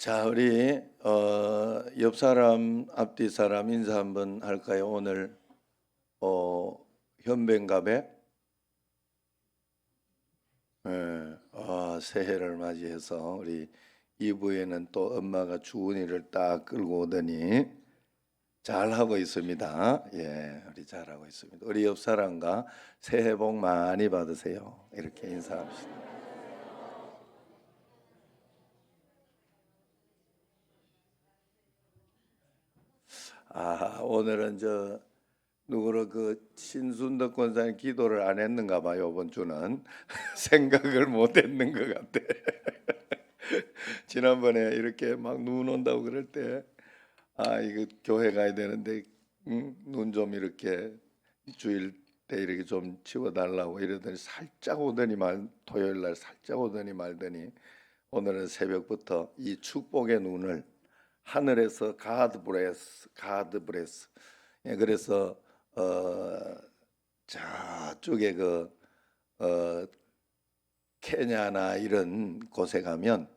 자, 우리 옆 사람, 앞뒤 사람 인사 한번 할까요? 오늘 현변갑에 새해를 맞이해서 우리 2부에는 또 엄마가 주은이를 딱 끌고 오더니 잘 하고 있습니다. 예, 우리 잘하고 있습니다. 우리 옆 사람과 새해 복 많이 받으세요. 이렇게 인사합시다. 오늘은 누구로 신순덕 권사님 기도를 안 했는가 봐요. 이번 주는 생각을 못 했는 것 같아. 지난번에 이렇게 막 눈 온다고 그럴 때 이거 교회 가야 되는데 눈 좀 이렇게 주일 때 이렇게 좀 치워달라고 이러더니 살짝 오더니 토요일 날 살짝 오더니 말더니 오늘은 새벽부터 이 축복의 눈을 하늘에서 가드 브레스. 예, 그래서 저쪽에 어, 케냐나 이런 곳에 가면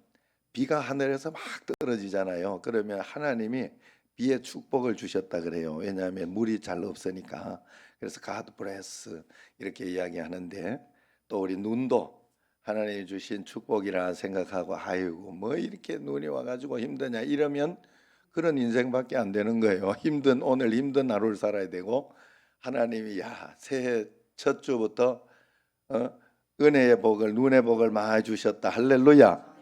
비가 하늘에서 막 떨어지잖아요. 그러면 하나님이 비의 축복을 주셨다 그래요. 왜냐하면 물이 잘 없으니까. 그래서 가드 브레스 이렇게 이야기하는데, 또 우리 눈도 하나님이 주신 축복이라 생각하고 아이고 뭐 이렇게 눈이 와가지고 힘드냐 이러면 그런 인생밖에 안 되는 거예요. 오늘 힘든 하루를 살아야 되고, 하나님이 새해 첫 주부터 은혜의 복을, 눈의 복을 많이 주셨다. 할렐루야.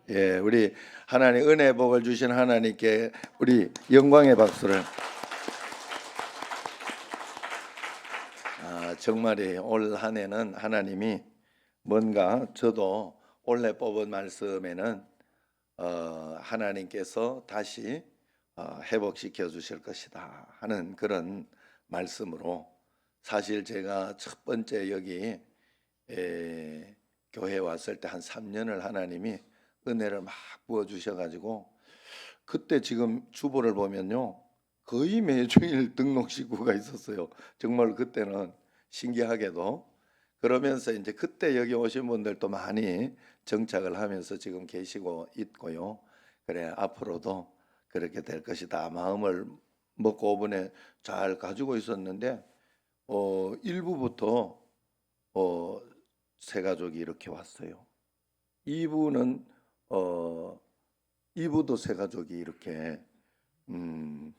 예, 우리 하나님 은혜의 복을 주신 하나님께 우리 영광의 박수를. 정말이 올 한 해는 하나님이 뭔가, 저도 올해 뽑은 말씀에는 하나님께서 다시 회복시켜 주실 것이다 하는 그런 말씀으로, 사실 제가 첫 번째 여기 교회 왔을 때 한 3년을 하나님이 은혜를 막 부어 주셔가지고, 그때 지금 주보를 보면요 거의 매주일 등록 식구가 있었어요. 정말 그때는 신기하게도. 그러면서 이제 그때 여기 오신 분들도 많이 정착을 하면서 지금 계시고 있고요. 그래, 앞으로도 그렇게 될 것이다 마음을 먹고 오번에 잘 가지고 있었는데, 1부부터 세 가족이 이렇게 왔어요. 2부는 어 2부도 세 가족이 이렇게 음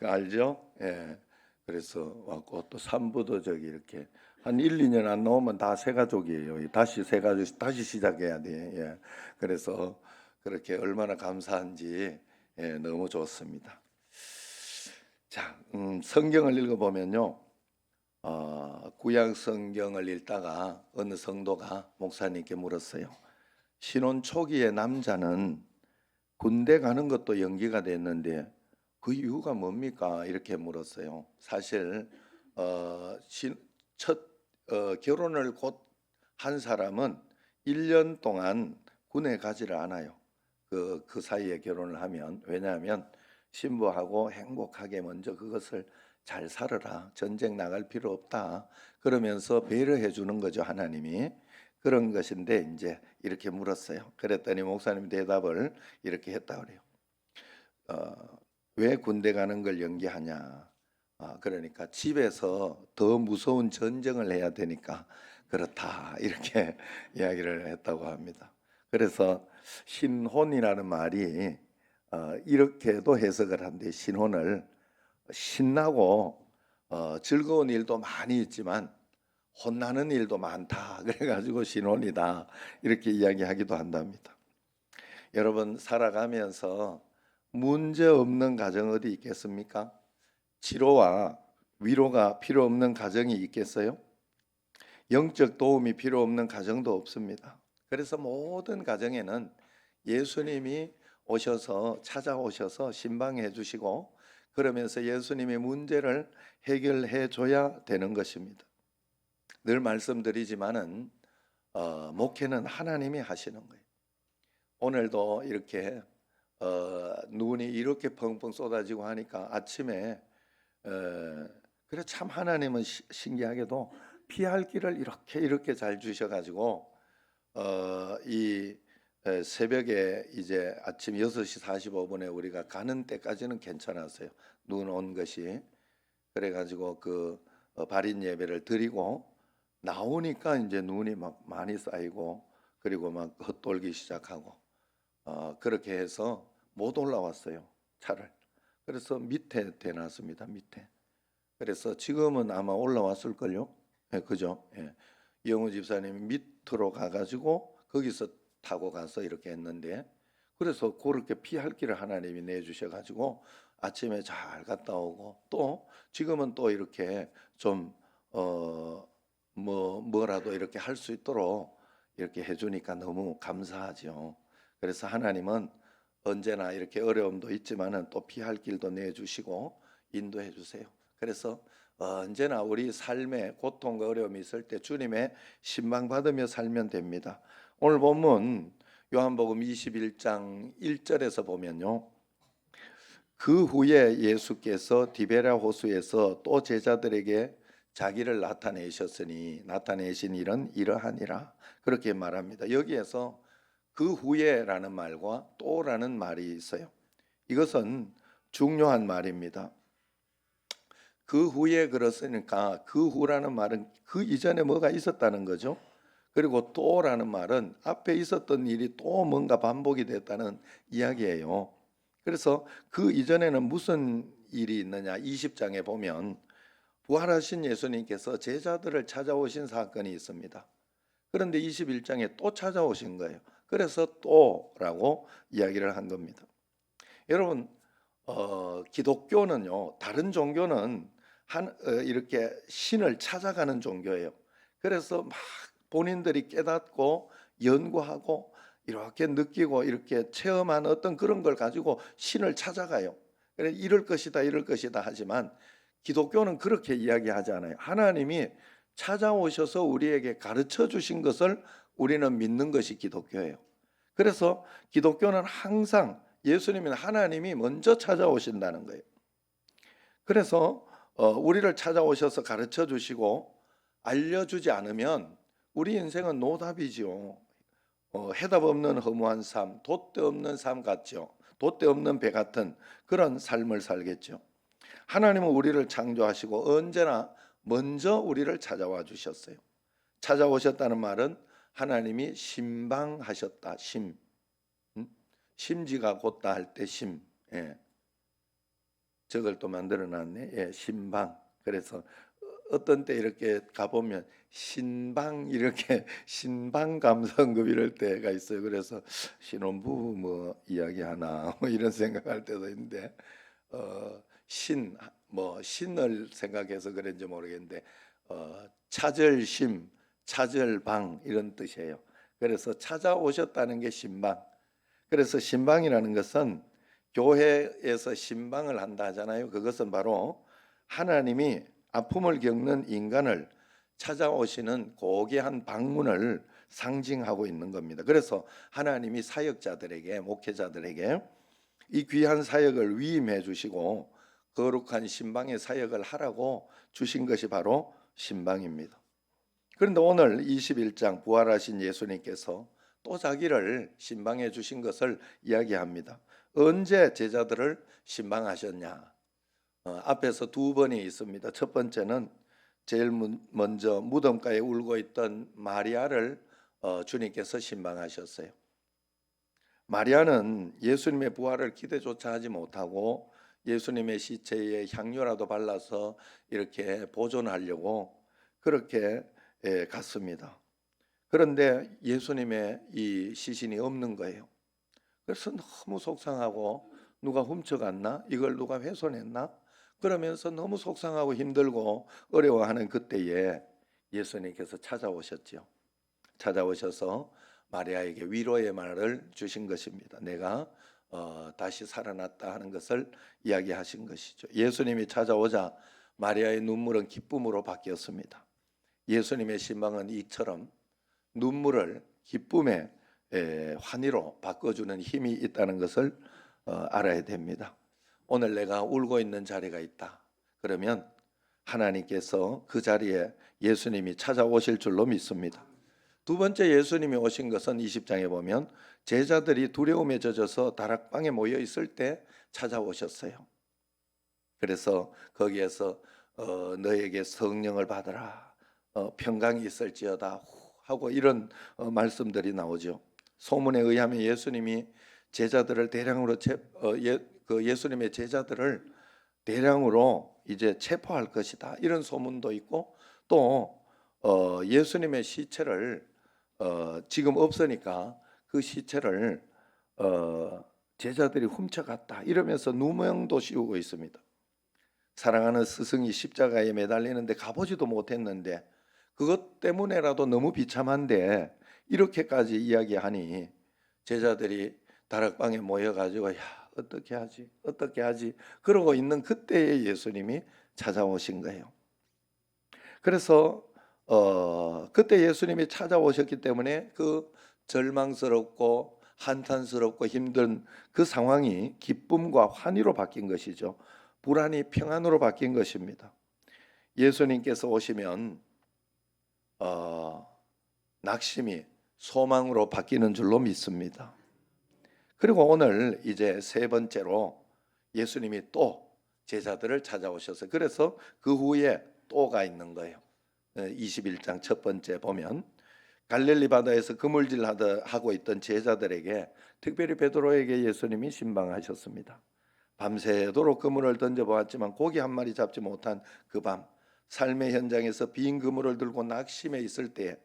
알죠? 예. 그래서 왔고, 또 3부도 저기 이렇게 한 1, 2년 안 나오면 다 세 가족이에요. 다시 세 가족 다시 시작해야 돼. 예. 그래서 그렇게 얼마나 감사한지, 예, 너무 좋습니다. 자, 성경을 읽어보면요. 구약 성경을 읽다가 어느 성도가 목사님께 물었어요. 신혼 초기에 남자는 군대 가는 것도 연기가 됐는데 그 이유가 뭡니까? 이렇게 물었어요. 사실 첫 결혼을 곧 한 사람은 1년 동안 군에 가지를 않아요. 그 사이에 결혼을 하면. 왜냐하면 신부하고 행복하게 먼저 그것을 잘 살아라, 전쟁 나갈 필요 없다 그러면서 배려해 주는 거죠, 하나님이. 그런 것인데 이제 이렇게 물었어요. 그랬더니 목사님 대답을 이렇게 했다 그래요. 왜 군대 가는 걸 연기하냐? 그러니까 집에서 더 무서운 전쟁을 해야 되니까 그렇다 이렇게 이야기를 했다고 합니다. 그래서 신혼이라는 말이 이렇게도 해석을 한대. 신혼을 신나고 즐거운 일도 많이 있지만 혼나는 일도 많다 그래가지고 신혼이다 이렇게 이야기하기도 한답니다. 여러분, 살아가면서 문제 없는 가정 어디 있겠습니까? 치료와 위로가 필요 없는 가정이 있겠어요? 영적 도움이 필요 없는 가정도 없습니다. 그래서 모든 가정에는 예수님이 오셔서, 찾아오셔서 신방해 주시고, 그러면서 예수님의 문제를 해결해 줘야 되는 것입니다. 늘 말씀드리지만은 목회는 하나님이 하시는 거예요. 오늘도 이렇게 눈이 이렇게 펑펑 쏟아지고 하니까 아침에 그래, 참 하나님은 신기하게도 피할 길을 이렇게 잘 주셔가지고 이 새벽에 이제 아침 6시 45분에 우리가 가는 때까지는 괜찮았어요. 눈 온 것이. 그래가지고 그 발인 예배를 드리고 나오니까 이제 눈이 막 많이 쌓이고 그리고 막 헛돌기 시작하고 그렇게 해서 못 올라왔어요, 차를. 그래서 밑에 대놨습니다, 밑에. 그래서 지금은 아마 올라왔을걸요. 예, 그죠? 예. 이영우 집사님이 밑으로 가가지고 거기서 타고 가서 이렇게 했는데, 그래서 그렇게 피할 길을 하나님이 내주셔가지고 아침에 잘 갔다 오고, 또 지금은 또 이렇게 좀 뭐라도 이렇게 할 수 있도록 이렇게 해주니까 너무 감사하죠. 그래서 하나님은 언제나 이렇게 어려움도 있지만은 또 피할 길도 내주시고 인도해 주세요. 그래서 언제나 우리 삶에 고통과 어려움이 있을 때 주님의 신방받으며 살면 됩니다. 오늘 본문 요한복음 21장 1절에서 보면요, 그 후에 예수께서 디베랴 호수에서 또 제자들에게 자기를 나타내신 일은 이러하니라, 그렇게 말합니다. 여기에서 그 후에라는 말과 또라는 말이 있어요. 이것은 중요한 말입니다. 그 후에 그렇으니까 그 후라는 말은 그 이전에 뭐가 있었다는 거죠. 그리고 또라는 말은 앞에 있었던 일이 또 뭔가 반복이 됐다는 이야기예요. 그래서 그 이전에는 무슨 일이 있느냐, 20장에 보면 부활하신 예수님께서 제자들을 찾아오신 사건이 있습니다. 그런데 21장에 또 찾아오신 거예요. 그래서 또라고 이야기를 한 겁니다. 여러분, 기독교는요, 다른 종교는 이렇게 신을 찾아가는 종교예요. 그래서 막 본인들이 깨닫고 연구하고 이렇게 느끼고 이렇게 체험한 어떤 그런 걸 가지고 신을 찾아가요. 그래, 이럴 것이다 하지만 기독교는 그렇게 이야기하지 않아요. 하나님이 찾아오셔서 우리에게 가르쳐 주신 것을 우리는 믿는 것이 기독교예요. 그래서 기독교는 항상 예수님은 하나님이 먼저 찾아오신다는 거예요. 그래서 우리를 찾아오셔서 가르쳐 주시고 알려주지 않으면 우리 인생은 노답이죠. 해답 없는 허무한 삶, 돛대 없는 삶 같죠. 돛대 없는 배 같은 그런 삶을 살겠죠. 하나님은 우리를 창조하시고 언제나 먼저 우리를 찾아와 주셨어요. 찾아오셨다는 말은 하나님이 심방하셨다. 심지가 곧다 할 때 심. 예. 저걸 또 만들어 놨네. 예, 신방. 그래서 어떤 때 이렇게 가보면 신방 이렇게 신방 감성급 이럴 때가 있어요. 그래서 신혼부부 뭐 이야기하나 뭐 이런 생각할 때도 있는데 신을 생각해서 그런지 모르겠는데 찾을심, 찾을방 이런 뜻이에요. 그래서 찾아오셨다는 게 신방. 그래서 신방이라는 것은 교회에서 신방을 한다 하잖아요. 그것은 바로 하나님이 아픔을 겪는 인간을 찾아오시는 고귀한 방문을 상징하고 있는 겁니다. 그래서 하나님이 사역자들에게, 목회자들에게 이 귀한 사역을 위임해 주시고 거룩한 신방의 사역을 하라고 주신 것이 바로 신방입니다. 그런데 오늘 21장 부활하신 예수님께서 또 자기를 신방해 주신 것을 이야기합니다. 언제 제자들을 신방하셨냐? 앞에서 두 번이 있습니다. 첫 번째는 제일 먼저 무덤가에 울고 있던 마리아를 주님께서 신방하셨어요. 마리아는 예수님의 부활을 기대조차 하지 못하고 예수님의 시체에 향료라도 발라서 이렇게 보존하려고 그렇게 갔습니다. 그런데 예수님의 이 시신이 없는 거예요. 그래서 너무 속상하고 누가 훔쳐갔나? 이걸 누가 훼손했나? 그러면서 너무 속상하고 힘들고 어려워하는 그때에 예수님께서 찾아오셨죠. 찾아오셔서 마리아에게 위로의 말을 주신 것입니다. 내가 다시 살아났다 하는 것을 이야기하신 것이죠. 예수님이 찾아오자 마리아의 눈물은 기쁨으로 바뀌었습니다. 예수님의 신방은 이처럼 눈물을 기쁨의 환희로 바꿔주는 힘이 있다는 것을 알아야 됩니다. 오늘 내가 울고 있는 자리가 있다. 그러면 하나님께서 그 자리에 예수님이 찾아오실 줄로 믿습니다. 두 번째 예수님이 오신 것은 20장에 보면 제자들이 두려움에 젖어서 다락방에 모여 있을 때 찾아오셨어요. 그래서 거기에서 너에게 성령을 받으라, 평강이 있을지어다 하고 이런 말씀들이 나오죠. 소문에 의하면 예수님이 제자들을 대량으로 예수님의 제자들을 대량으로 이제 체포할 것이다 이런 소문도 있고, 또 예수님의 시체를 지금 없으니까 그 시체를 제자들이 훔쳐갔다 이러면서 누명도 씌우고 있습니다. 사랑하는 스승이 십자가에 매달리는데 가보지도 못했는데 그것 때문에라도 너무 비참한데 이렇게까지 이야기하니 제자들이 다락방에 모여가지고 야 어떻게 하지 그러고 있는 그때에 예수님이 찾아오신 거예요. 그래서 그때 예수님이 찾아오셨기 때문에 그 절망스럽고 한탄스럽고 힘든 그 상황이 기쁨과 환희로 바뀐 것이죠. 불안이 평안으로 바뀐 것입니다. 예수님께서 오시면 낙심이 소망으로 바뀌는 줄로 믿습니다. 그리고 오늘 이제 세 번째로 예수님이 또 제자들을 찾아오셔서 그래서 그 후에 또가 있는 거예요. 21장 첫 번째 보면 갈릴리 바다에서 그물질 하고 있던 제자들에게 특별히 베드로에게 예수님이 신방하셨습니다. 밤새도록 그물을 던져보았지만 고기 한 마리 잡지 못한 그 밤 삶의 현장에서 빈 그물을 들고 낙심해 있을 때에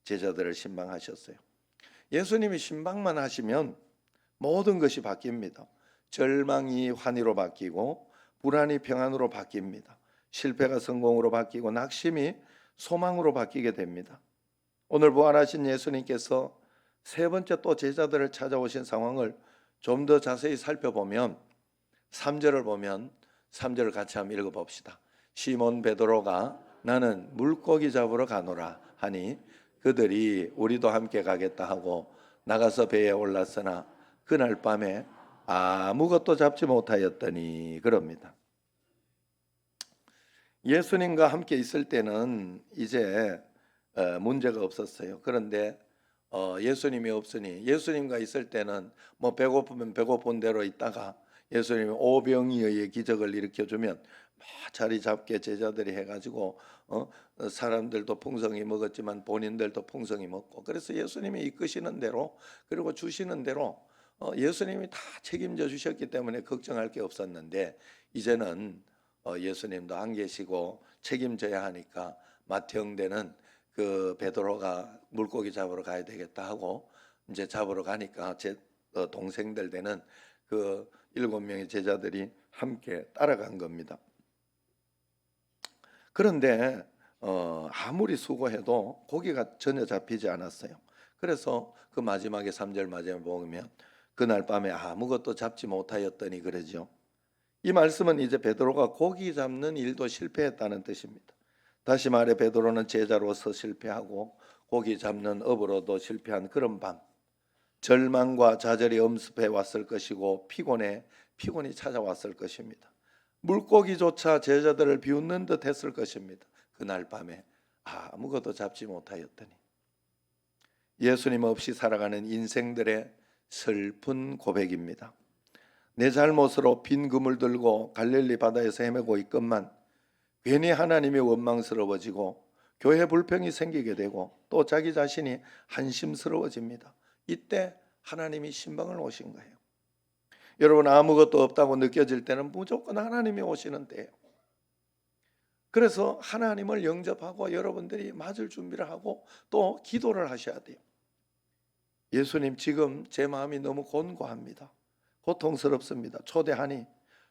제자들을 신방하셨어요. 예수님이 신방만 하시면 모든 것이 바뀝니다. 절망이 환희로 바뀌고 불안이 평안으로 바뀝니다. 실패가 성공으로 바뀌고 낙심이 소망으로 바뀌게 됩니다. 오늘 부활하신 예수님께서 세 번째 또 제자들을 찾아오신 상황을 좀 더 자세히 살펴보면 3절을 보면 3절을 같이 한번 읽어봅시다. 시몬 베드로가 나는 물고기 잡으러 가노라 하니 그들이 우리도 함께 가겠다 하고 나가서 배에 올랐으나 그날 밤에 아무것도 잡지 못하였더니 그럽니다. 예수님과 함께 있을 때는 이제 문제가 없었어요. 그런데 예수님이 없으니 예수님과 있을 때는 뭐 배고프면 배고픈 대로 있다가 예수님이 오병이어의 기적을 일으켜주면 자리 잡게 제자들이 해가지고 사람들도 풍성히 먹었지만 본인들도 풍성히 먹고, 그래서 예수님이 이끄시는 대로 그리고 주시는 대로 예수님이 다 책임져 주셨기 때문에 걱정할 게 없었는데 이제는 예수님도 안 계시고 책임져야 하니까 맏형되는 그 베드로가 물고기 잡으러 가야 되겠다 하고 이제 잡으러 가니까 제 동생들 되는 그 7명의 제자들이 함께 따라간 겁니다. 그런데 아무리 수고해도 고기가 전혀 잡히지 않았어요. 그래서 그 마지막에 3절 마지막에 보면 그날 밤에 아무것도 잡지 못하였더니 그러죠. 이 말씀은 이제 베드로가 고기 잡는 일도 실패했다는 뜻입니다. 다시 말해 베드로는 제자로서 실패하고 고기 잡는 업으로도 실패한 그런 밤, 절망과 좌절이 엄습해 왔을 것이고 피곤이 찾아왔을 것입니다. 물고기조차 제자들을 비웃는 듯 했을 것입니다. 그날 밤에 아무것도 잡지 못하였더니. 예수님 없이 살아가는 인생들의 슬픈 고백입니다. 내 잘못으로 빈 그물 들고 갈릴리 바다에서 헤매고 있건만 괜히 하나님이 원망스러워지고 교회 불평이 생기게 되고 또 자기 자신이 한심스러워집니다. 이때 하나님이 신방을 오신 거예요. 여러분, 아무것도 없다고 느껴질 때는 무조건 하나님이 오시는 때예요. 그래서 하나님을 영접하고 여러분들이 맞을 준비를 하고 또 기도를 하셔야 돼요. 예수님, 지금 제 마음이 너무 곤고합니다. 고통스럽습니다.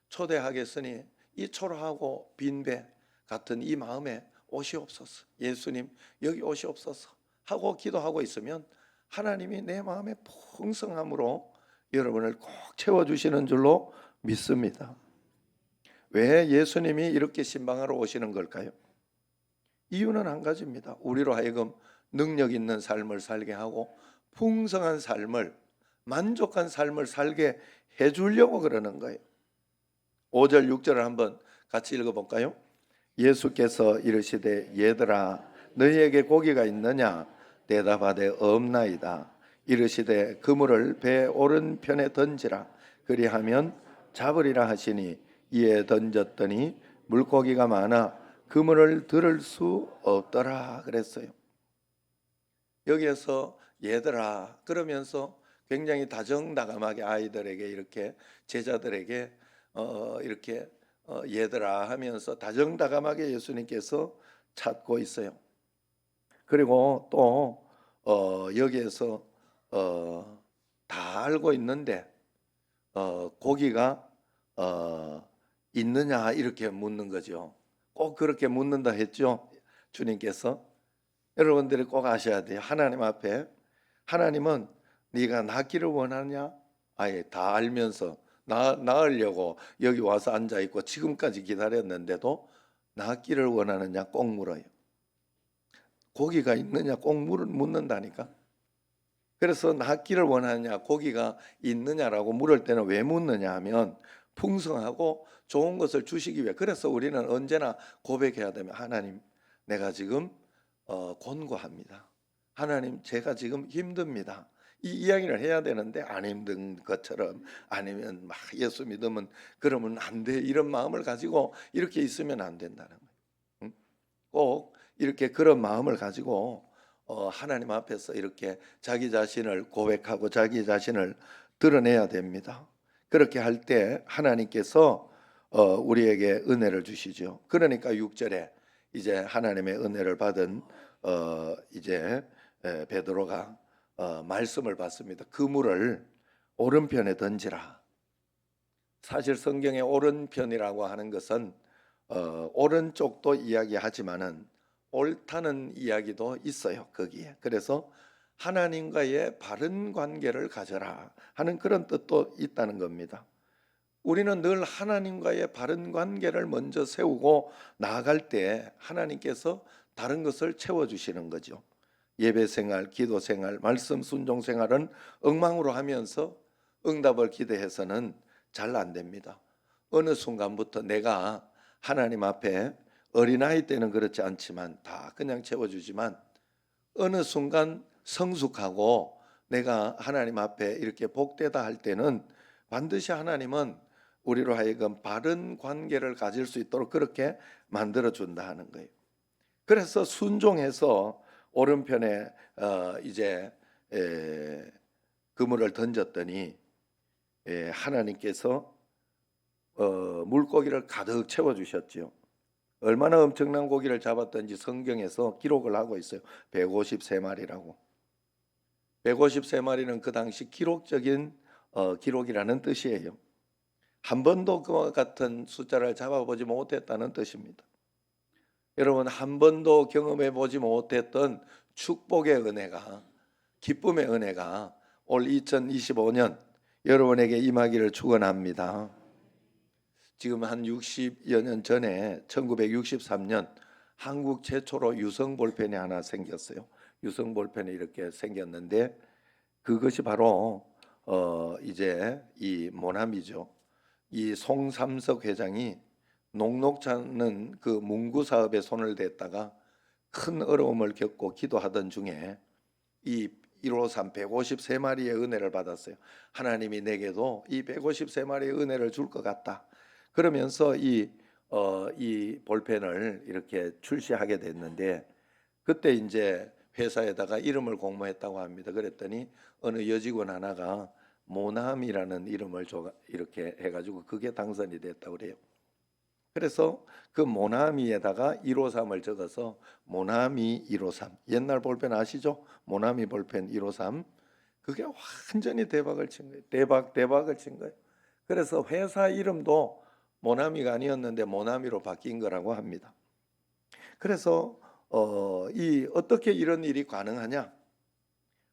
초대하겠으니 이 초라하고 빈배 같은 이 마음에 오시옵소서. 예수님 여기 오시옵소서 하고 기도하고 있으면 하나님이 내 마음의 풍성함으로 여러분을 꼭 채워주시는 줄로 믿습니다. 왜 예수님이 이렇게 신방하러 오시는 걸까요? 이유는 한 가지입니다. 우리로 하여금 능력 있는 삶을 살게 하고 풍성한 삶을, 만족한 삶을 살게 해주려고 그러는 거예요. 5절 6절을 한번 같이 읽어볼까요? 예수께서 이르시되 얘들아 너희에게 고기가 있느냐 대답하되 없나이다. 이르시되 그물을 배 오른편에 던지라. 그리하면 잡으리라 하시니 이에 던졌더니 물고기가 많아 그물을 들을 수 없더라 그랬어요. 여기에서 얘들아 그러면서 굉장히 다정다감하게 아이들에게 이렇게 제자들에게 이렇게 얘들아 하면서 다정다감하게 예수님께서 찾고 있어요. 그리고 또 여기에서 다 알고 있는데 고기가 있느냐 이렇게 묻는 거죠. 꼭 그렇게 묻는다 했죠. 주님께서. 여러분들이 꼭 아셔야 돼요. 하나님 앞에 하나님은 네가 낫기를 원하냐? 아예 다 알면서 나으려고 여기 와서 앉아 있고 지금까지 기다렸는데도 낫기를 원하느냐 꼭 물어요. 고기가 있느냐 꼭 묻는다니까. 그래서 낫기를 원하느냐 고기가 있느냐라고 물을 때는 왜 묻느냐 하면 풍성하고 좋은 것을 주시기 위해. 그래서 우리는 언제나 고백해야 되면 하나님 내가 지금 곤고합니다. 하나님 제가 지금 힘듭니다. 이 이야기를 해야 되는데 안 힘든 것처럼 아니면 막 예수 믿으면 그러면 안 돼 이런 마음을 가지고 이렇게 있으면 안 된다는 거예요. 꼭 이렇게 그런 마음을 가지고 하나님 앞에서 이렇게 자기 자신을 고백하고 자기 자신을 드러내야 됩니다. 그렇게 할 때 하나님께서 우리에게 은혜를 주시죠. 그러니까 6절에 이제 하나님의 은혜를 받은 이제 베드로가 말씀을 받습니다. 그물을 오른편에 던지라. 사실 성경의 오른편이라고 하는 것은 오른쪽도 이야기하지만은 옳다는 이야기도 있어요. 거기에. 그래서 하나님과의 바른 관계를 가져라 하는 그런 뜻도 있다는 겁니다. 우리는 늘 하나님과의 바른 관계를 먼저 세우고 나아갈 때 하나님께서 다른 것을 채워주시는 거죠. 예배 생활, 기도 생활, 말씀 순종 생활은 엉망으로 하면서 응답을 기대해서는 잘 안 됩니다. 어느 순간부터 내가 하나님 앞에 어린아이 때는 그렇지 않지만 다 그냥 채워주지만 어느 순간 성숙하고 내가 하나님 앞에 이렇게 복되다 할 때는 반드시 하나님은 우리로 하여금 바른 관계를 가질 수 있도록 그렇게 만들어준다 하는 거예요. 그래서 순종해서 오른편에 이제 그물을 던졌더니 하나님께서 물고기를 가득 채워주셨지요. 얼마나 엄청난 고기를 잡았던지 성경에서 기록을 하고 있어요. 153마리라고. 153마리는 그 당시 기록적인 기록이라는 뜻이에요. 한 번도 그와 같은 숫자를 잡아보지 못했다는 뜻입니다. 여러분 한 번도 경험해 보지 못했던 축복의 은혜가 기쁨의 은혜가 올 2025년 여러분에게 임하기를 축원합니다. 지금 한 60여 년 전에 1963년 한국 최초로 유성 볼펜이 하나 생겼어요. 유성 볼펜이 이렇게 생겼는데 그것이 바로 이제 이 모나미죠. 이 송삼석 회장이 녹록지 않은 그 문구 사업에 손을 댔다가 큰 어려움을 겪고 기도하던 중에 이 153 153마리의 은혜를 받았어요. 하나님이 내게도 이 153마리의 은혜를 줄 것 같다. 그러면서 이 볼펜을 이렇게 출시하게 됐는데 그때 이제 회사에다가 이름을 공모했다고 합니다. 그랬더니 어느 여직원 하나가 모남이라는 이름을 이렇게 해가지고 그게 당선이 됐다고 그래요. 그래서 그 모나미에다가 153을 적어서 모나미 153. 옛날 볼펜 아시죠? 모나미 볼펜 153. 그게 완전히 대박을 친 거예요. 대박을 친 거예요. 그래서 회사 이름도 모나미가 아니었는데 모나미로 바뀐 거라고 합니다. 그래서 어떻게 이런 일이 가능하냐?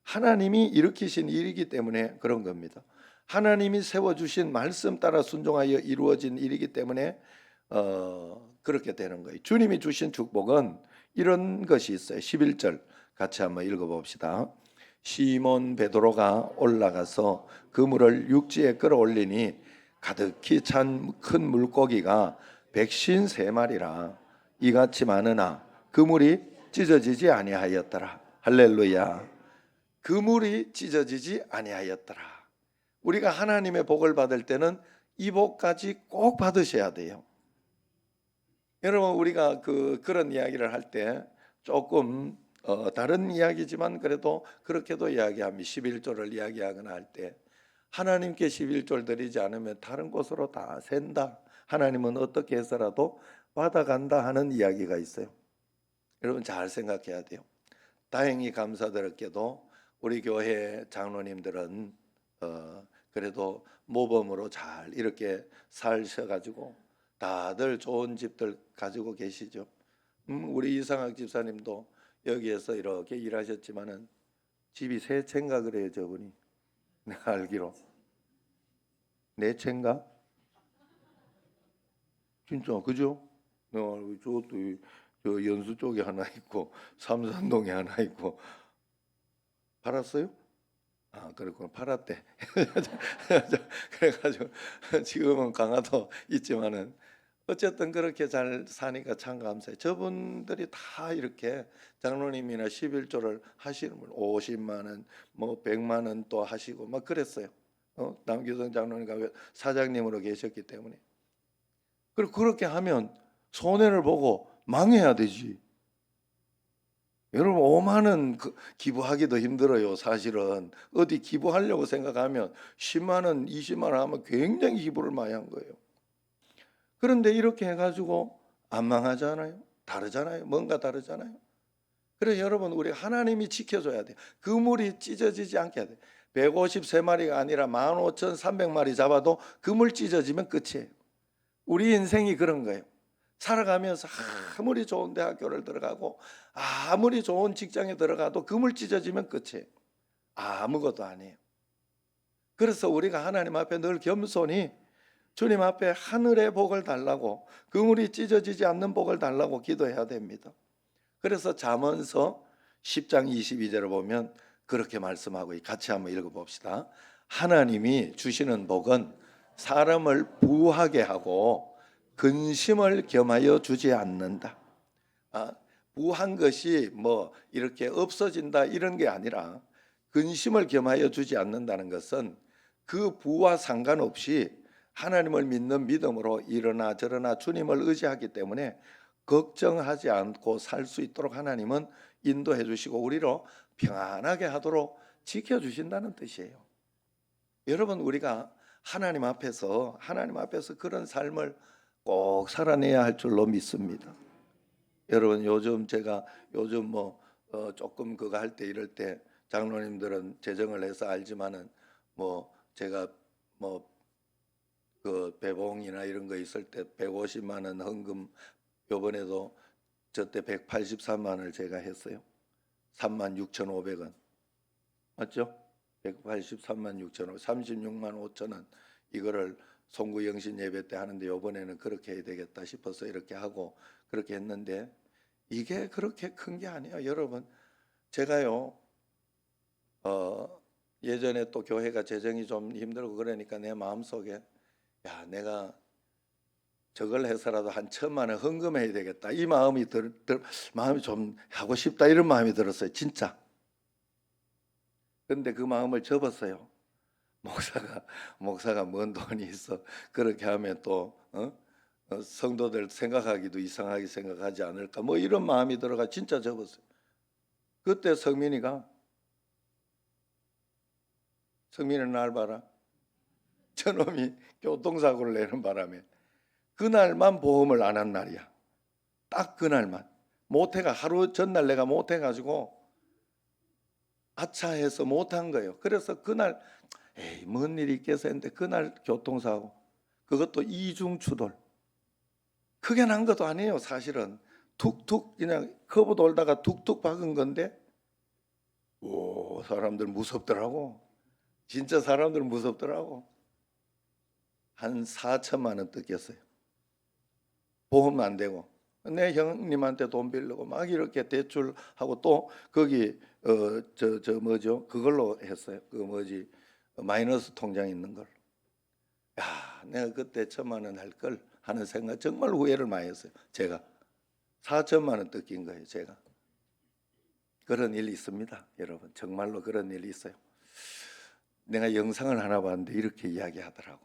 하나님이 일으키신 일이기 때문에 그런 겁니다. 하나님이 세워주신 말씀 따라 순종하여 이루어진 일이기 때문에 그렇게 되는 거예요. 주님이 주신 축복은 이런 것이 있어요. 11절 같이 한번 읽어봅시다. 시몬 베드로가 올라가서 그물을 육지에 끌어올리니 가득히 찬 큰 물고기가 153마리라 이같이 많으나 그물이 찢어지지 아니하였더라 할렐루야. 그물이 찢어지지 아니하였더라. 우리가 하나님의 복을 받을 때는 이 복까지 꼭 받으셔야 돼요. 여러분, 우리가 그런 이야기를 할 때 조금 다른 이야기지만 그래도 그렇게도 이야기합니다. 11조를 이야기하거나 할 때 하나님께 11조를 드리지 않으면 다른 곳으로 다 샌다. 하나님은 어떻게 해서라도 받아간다 하는 이야기가 있어요. 여러분 잘 생각해야 돼요. 다행히 감사드렸게도 우리 교회 장로님들은 그래도 모범으로 잘 이렇게 살셔가지고 다들 좋은 집들 가지고 계시죠. 우리 이상학 집사님도 여기에서 이렇게 일하셨지만은 집이 세 채인가 그래요, 저분이. 내가 알기로 네 채인가? 진짜 그죠? 저것도 저 연수 쪽에 하나 있고 삼산동에 하나 있고. 팔았어요? 아, 그렇구나. 팔았대. 그래가지고 지금은 강화도 있지만은 어쨌든 그렇게 잘 사니까 참 감사해요. 저분들이 다 이렇게 장로님이나 11조를 하시는 분 50만 원, 뭐 100만 원 또 하시고 막 그랬어요. 남규성 장로님과 사장님으로 계셨기 때문에. 그리고 그렇게 하면 손해를 보고 망해야 되지. 여러분 5만 원 기부하기도 힘들어요. 사실은 어디 기부하려고 생각하면 10만 원, 20만 원 하면 굉장히 기부를 많이 한 거예요. 그런데 이렇게 해가지고 안 망하잖아요. 다르잖아요. 뭔가 다르잖아요. 그래서 여러분 우리 하나님이 지켜줘야 돼요. 그물이 찢어지지 않게 해야 돼요. 153마리가 아니라 15,300마리 잡아도 그물 찢어지면 끝이에요. 우리 인생이 그런 거예요. 살아가면서 아무리 좋은 대학교를 들어가고 아무리 좋은 직장에 들어가도 그물 찢어지면 끝이에요. 아무것도 아니에요. 그래서 우리가 하나님 앞에 늘 겸손히 주님 앞에 하늘의 복을 달라고, 그물이 찢어지지 않는 복을 달라고 기도해야 됩니다. 그래서 잠언서 10장 22절을 보면 그렇게 말씀하고, 같이 한번 읽어봅시다. 하나님이 주시는 복은 사람을 부하게 하고 근심을 겸하여 주지 않는다. 부한 것이 뭐 이렇게 없어진다 이런 게 아니라, 근심을 겸하여 주지 않는다는 것은 그 부와 상관없이 하나님을 믿는 믿음으로 이러나 저러나 주님을 의지하기 때문에 걱정하지 않고 살 수 있도록 하나님은 인도해 주시고 우리로 평안하게 하도록 지켜주신다는 뜻이에요. 여러분 우리가 하나님 앞에서 그런 삶을 꼭 살아내야 할 줄로 믿습니다. 여러분 제가 요즘 조금 그거 할 때 이럴 때 장로님들은 재정을 해서 알지만은 제가 그 배봉이나 이런 거 있을 때 150만 원 헌금, 요번에도 저때 183만 원을 제가 했어요. 36,500원 맞죠? 183만 6천 원, 36만 5천 원 이거를 송구 영신 예배 때 하는데 요번에는 그렇게 해야 되겠다 싶어서 이렇게 하고 그렇게 했는데, 이게 그렇게 큰 게 아니에요. 여러분 제가요 예전에 또 교회가 재정이 좀 힘들고 그러니까 내 마음속에 내가 저걸 해서라도 한 1,000만 원 헌금해야 되겠다 이 마음이 마음이 좀 하고 싶다 이런 마음이 들었어요. 진짜. 근데 그 마음을 접었어요. 목사가 뭔 돈이 있어 그렇게 하면 또 성도들 생각하기도 이상하게 생각하지 않을까 뭐 이런 마음이 들어가 진짜 접었어요. 그때 성민이는 날 봐라. 저놈이 교통사고를 내는 바람에 그날만 보험을 안 한 날이야. 딱 그날만. 못해가 하루 전날 내가 못해가지고 아차해서 못한 거예요. 그래서 그날 뭔 일이 있겠어 했는데 그날 교통사고, 그것도 이중추돌. 크게 난 것도 아니에요. 사실은 툭툭 그냥 커브 돌다가 툭툭 박은 건데 사람들 무섭더라고. 진짜 사람들 무섭더라고. 한 4천만 원 뜯겼어요. 보험 안 되고 내 형님한테 돈 빌려고 막 이렇게 대출하고 또 거기 뭐죠? 그걸로 했어요. 마이너스 통장 있는 걸. 내가 그때 1,000만 원 할 걸 하는 생각 정말 후회를 많이 했어요. 제가 4천만 원 뜯긴 거예요. 제가. 그런 일이 있습니다, 여러분. 정말로 그런 일이 있어요. 내가 영상을 하나 봤는데 이렇게 이야기하더라고.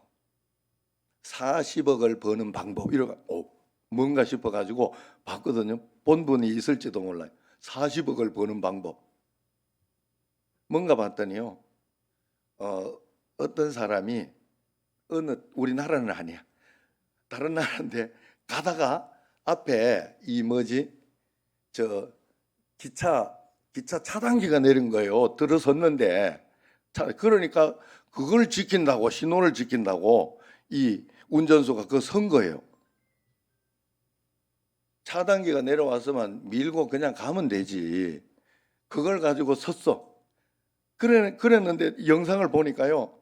40억을 버는 방법 이러고 뭔가 싶어가지고 봤거든요. 본 분이 있을지도 몰라요. 40억을 버는 방법. 뭔가 봤더니요. 어떤 사람이 우리나라는 아니야. 다른 나라인데 가다가 앞에 저 기차 차단기가 내린 거예요. 들어섰는데 그러니까 그걸 지킨다고, 신호를 지킨다고 이 운전수가 그거 선 거예요. 차단기가 내려왔으면 밀고 그냥 가면 되지. 그걸 가지고 섰어. 그랬는데 영상을 보니까요.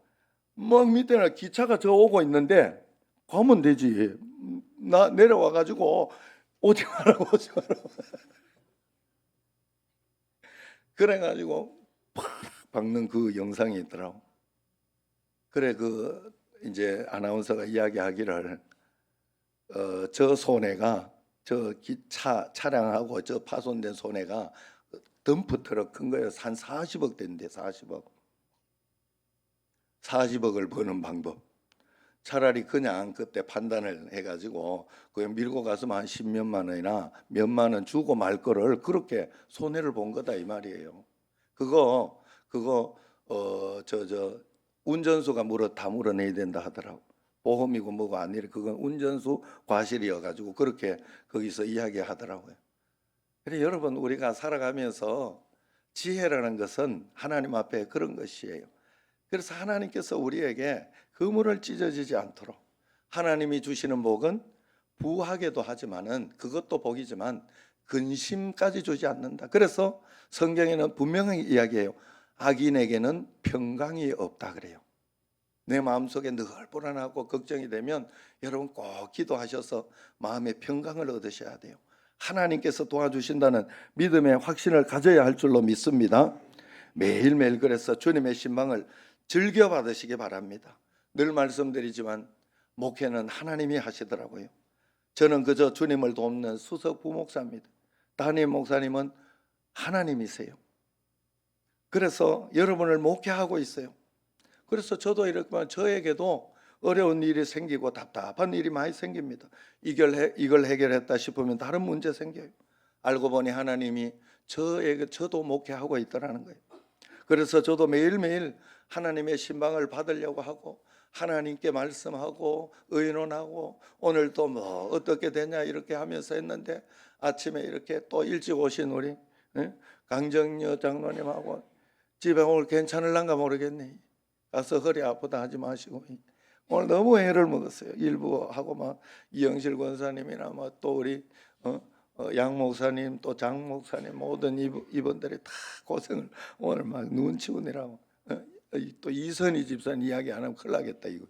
막 밑에는 기차가 저 오고 있는데 가면 되지. 나 내려와 가지고 오지 말라고 오지 말라고. 그래 가지고 팍 박는 그 영상이 있더라고. 그래 이제 아나운서가 이야기하기를 저 손해가 저 기차 차량하고 저 파손된 손해가 덤프트럭 큰 거예요. 한 40억 된대. 40억을 버는 방법. 차라리 그냥 그때 판단을 해가지고 그냥 밀고 갔으면 한 10몇만 원이나 몇만 원 주고 말 거를 그렇게 손해를 본 거다 이 말이에요. 그거 운전수가 다 물어내야 된다 하더라고. 보험이고 뭐가 아니라 그건 운전수 과실이어 가지고 그렇게 거기서 이야기하더라고요. 그래 여러분, 우리가 살아가면서 지혜라는 것은 하나님 앞에 그런 것이에요. 그래서 하나님께서 우리에게 그물을 찢어지지 않도록 하나님이 주시는 복은 부하게도 하지만은 그것도 복이지만 근심까지 주지 않는다. 그래서 성경에는 분명히 이야기해요. 악인에게는 평강이 없다 그래요. 내 마음속에 늘 불안하고 걱정이 되면 여러분 꼭 기도하셔서 마음의 평강을 얻으셔야 돼요. 하나님께서 도와주신다는 믿음의 확신을 가져야 할 줄로 믿습니다. 매일매일 그래서 주님의 신방을 즐겨 받으시기 바랍니다. 늘 말씀드리지만 목회는 하나님이 하시더라고요. 저는 그저 주님을 돕는 수석 부목사입니다. 담임 목사님은 하나님이세요. 그래서 여러분을 목회하고 있어요. 그래서 저도 이렇게 저에게도 어려운 일이 생기고 답답한 일이 많이 생깁니다. 이걸 해결했다 싶으면 다른 문제 생겨요. 알고 보니 하나님이 저도 목회하고 있더라는 거예요. 그래서 저도 매일매일 하나님의 신방을 받으려고 하고 하나님께 말씀하고 의논하고 오늘도 뭐 어떻게 되냐 이렇게 하면서 했는데 아침에 이렇게 또 일찍 오신 우리 강정여 장로님하고 집에 오늘 괜찮을란가 모르겠네. 가서 허리 아프다 하지 마시고 오늘 너무 애를 먹었어요. 일부 하고 막 이영실 권사님이나 막 또 우리 양 목사님 또 장 목사님 모든 이분들이 다 고생을 오늘 막 눈치 보느라고 또 이선희 집사님 이야기 안 하면 큰일 나겠다 이거.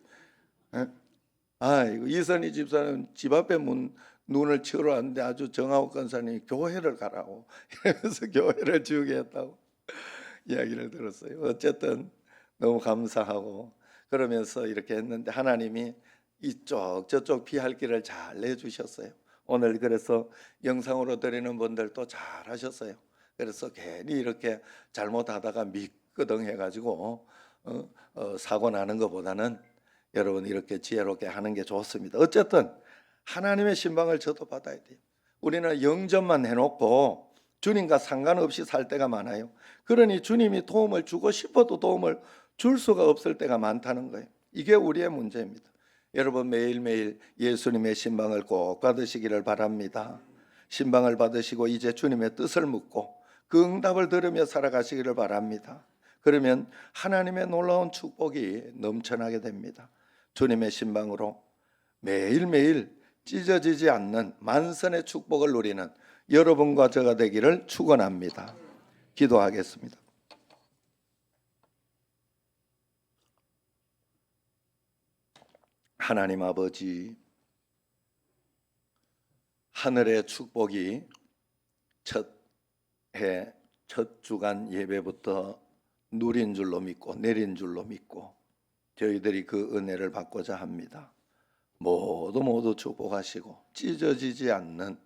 이거 이선희 집사는 집 앞에 눈을 치우러 왔는데 아주 정하옥 권사님이 교회를 가라고 이러면서 교회를 지우게 했다고 이야기를 들었어요. 어쨌든 너무 감사하고 그러면서 이렇게 했는데 하나님이 이쪽 저쪽 피할 길을 잘 내주셨어요. 오늘 그래서 영상으로 드리는 분들도 잘 하셨어요. 그래서 괜히 이렇게 잘못하다가 미끄덩 해가지고 사고 나는 것보다는 여러분 이렇게 지혜롭게 하는 게 좋습니다. 어쨌든 하나님의 신방을 저도 받아야 돼요. 우리는 영접만 해놓고 주님과 상관없이 살 때가 많아요. 그러니 주님이 도움을 주고 싶어도 도움을 줄 수가 없을 때가 많다는 거예요. 이게 우리의 문제입니다. 여러분 매일매일 예수님의 신방을 꼭 받으시기를 바랍니다. 신방을 받으시고 이제 주님의 뜻을 묻고 그 응답을 들으며 살아가시기를 바랍니다. 그러면 하나님의 놀라운 축복이 넘쳐나게 됩니다. 주님의 신방으로 매일매일 찢어지지 않는 만선의 축복을 누리는 여러분과 저가 되기를 축원합니다. 기도하겠습니다. 하나님 아버지, 하늘의 축복이 첫 주간 예배부터 누린 줄로 믿고 내린 줄로 믿고 저희들이 그 은혜를 받고자 합니다. 모두 축복하시고 찢어지지 않는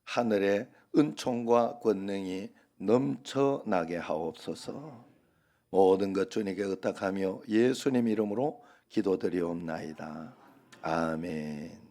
하늘의 은총과 권능이 넘쳐나게 하옵소서. 모든 것 주님께 의탁하며 예수님 이름으로 기도드리옵나이다. 아멘.